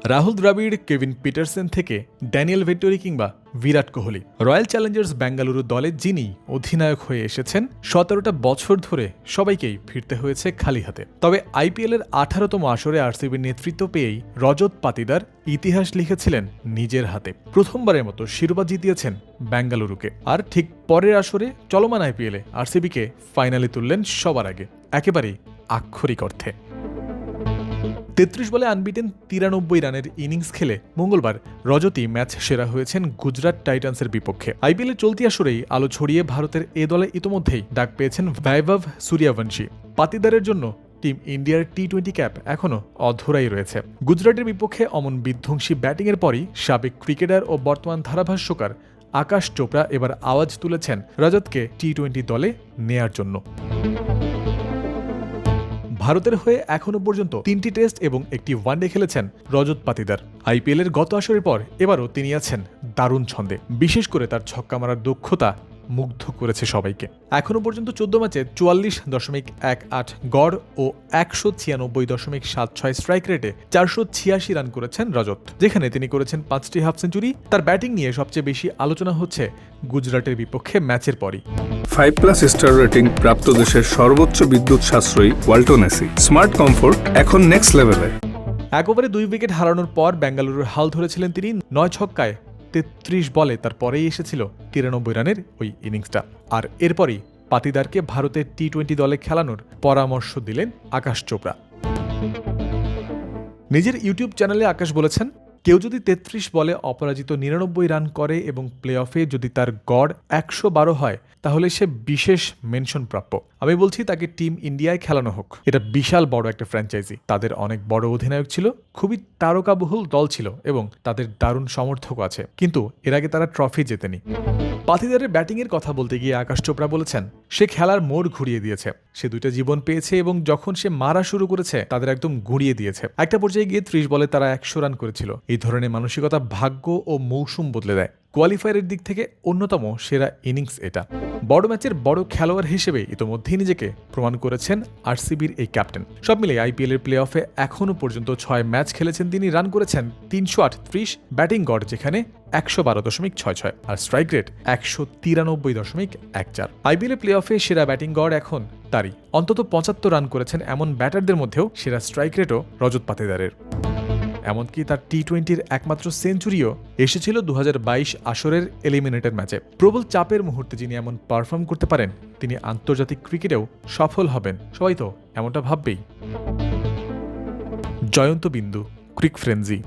Rahul Dravid, Kevin Pietersen থেকে Daniel Vettori কিংবা Virat Kohli, royal Challengers Bengaluru দলে যিনি অধিনায়ক হয়ে এসেছেন 17টা বছর ধরে সবাইকেই ফিরতে হয়েছে খালি হাতে। তবে আইপিএলের 18তম আসরে আরসিবির নেতৃত্ব পেয়েই রজত পাতিদার ইতিহাস লিখেছিলেন নিজের হাতে। প্রথমবারের মতো শিরোপা জিতিয়েছেন বেঙ্গালুরুকে, আর ঠিক পরের আসরে চলমান আইপিএলে আরসিবিকে ফাইনালে তুললেন সবার আগে, একেবারেই আক্ষরিক অর্থে। 33 বলে আনবিটেন 93 রানের ইনিংস খেলে মঙ্গলবার রজতই ম্যাচ সেরা হয়েছেন গুজরাট টাইটান্সের বিপক্ষে। আইপিএলের চলতি আসরেই আলো ছড়িয়ে ভারতের এ দলে ইতোমধ্যেই ডাক পেয়েছেন বৈভব সূর্যবংশী। পাতিদারের জন্য টিম ইন্ডিয়ার টি-20 ক্যাপ এখনও অধরাই রয়েছে। গুজরাটের বিপক্ষে অমন বিধ্বংসী ব্যাটিংয়ের পরই সাবেক ক্রিকেটার ও বর্তমান ধারাভাষ্যকার আকাশ চোপড়া এবার আওয়াজ তুলেছেন রজতকে টি-20 দলে নেয়ার জন্য। ভারতের হয়ে এখনো পর্যন্ত 3টি টেস্ট এবং একটি ওয়ানডে খেলেছেন রজত পাতিদার। আইপিএলের গত আসরের পর এবারও তিনি আছেন দারুণ ছন্দে। বিশেষ করে তার ছক্কা মারার দক্ষতা মুগ্ধ করেছে সবাইকে। এখনো পর্যন্ত 14 ম্যাচে 44.18 গড় ও 196.76 স্ট্রাইক রেটে 486 রান করেছেন রজত, যেখানে তিনি করেছেন 5টি হাফ সেঞ্চুরি। তার ব্যাটিং নিয়ে সবচেয়ে বেশি আলোচনা হচ্ছে গুজরাটের বিপক্ষে ম্যাচের পরই। 5+ স্টার রেটিং প্রাপ্ত দেশের সর্বোচ্চ বিদ্যুৎ সাশ্রয়ী ওয়ালটন এসি স্মার্ট কমফোর্ট এখন নেক্সট লেভেলে। 1 ওভারে 2 উইকেট হারানোর পর বেঙ্গালুরুর হাল ধরেছিলেন তিনি 9 ছক্কায় 33 বলে। তারপরেই এসেছিল 93 রানের ওই ইনিংসটা, আর এরপরই পাতিদারকে ভারতের টি-20 দলে খেলানোর পরামর্শ দিলেন আকাশ চোপড়া। নিজের ইউটিউব চ্যানেলে আকাশ বলেছেন, কেউ যদি 33 বলে অপরাজিত 99 রান করে এবং প্লে অফে যদি তার গড় 112 হয় তাহলে সে বিশেষ মেনশন প্রাপ্য। আমি বলছি তাকে টিম ইন্ডিয়ায় খেলানো হোক। এটা বিশাল বড় একটা ফ্র্যাঞ্চাইজি, তাদের অনেক বড় অধিনায়ক ছিল, খুবই তারকাবহুল দল ছিল এবং তাদের দারুণ সমর্থকও আছে, কিন্তু এর আগে তারা ট্রফি জেতেনি। পাতিদারের ব্যাটিংয়ের কথা বলতে গিয়ে আকাশ চোপড়া বলেছেন, সে খেলার মোড় ঘুরিয়ে দিয়েছে। সে 2টা জীবন পেয়েছে এবং যখন সে মারা শুরু করেছে তাদের একদম ঘুরিয়ে দিয়েছে। একটা পর্যায়ে গিয়ে 30 বলে তারা 100 রান করেছিল। এই ধরনের মানসিকতা ভাগ্য ও মৌসুম বদলে দেয়। কোয়ালিফায়ারের দিক থেকে অন্যতম সেরা ইনিংস এটা। বড় ম্যাচের বড় খেলোয়াড় হিসেবে ইতোমধ্যেই নিজেকে প্রমাণ করেছেন আরসিবির এই ক্যাপ্টেন। সব মিলে আইপিএলের প্লে অফে এখনও পর্যন্ত 6 ম্যাচ খেলেছেন তিনি, রান করেছেন 338, ব্যাটিং গড় যেখানে 112.66 আর স্ট্রাইক রেট 193.14। আইপিএলের প্লে অফে সেরা ব্যাটিং গড় এখন তারই। অন্তত 75 রান করেছেন এমন ব্যাটারদের মধ্যেও সেরা স্ট্রাইক রেটও রজত পাতিদারের। এমনকি তার টি-20-র একমাত্র সেঞ্চুরিও এসেছিল 2022 আসরের এলিমিনেটর ম্যাচে। প্রবল চাপের মুহূর্তে যিনি এমন পারফর্ম করতে পারেন তিনি আন্তর্জাতিক ক্রিকেটেও সফল হবেন, সবাই তো এমনটা ভাববেই। জয়ন্ত বিন্দু, ক্রিক ফ্রেঞ্জি।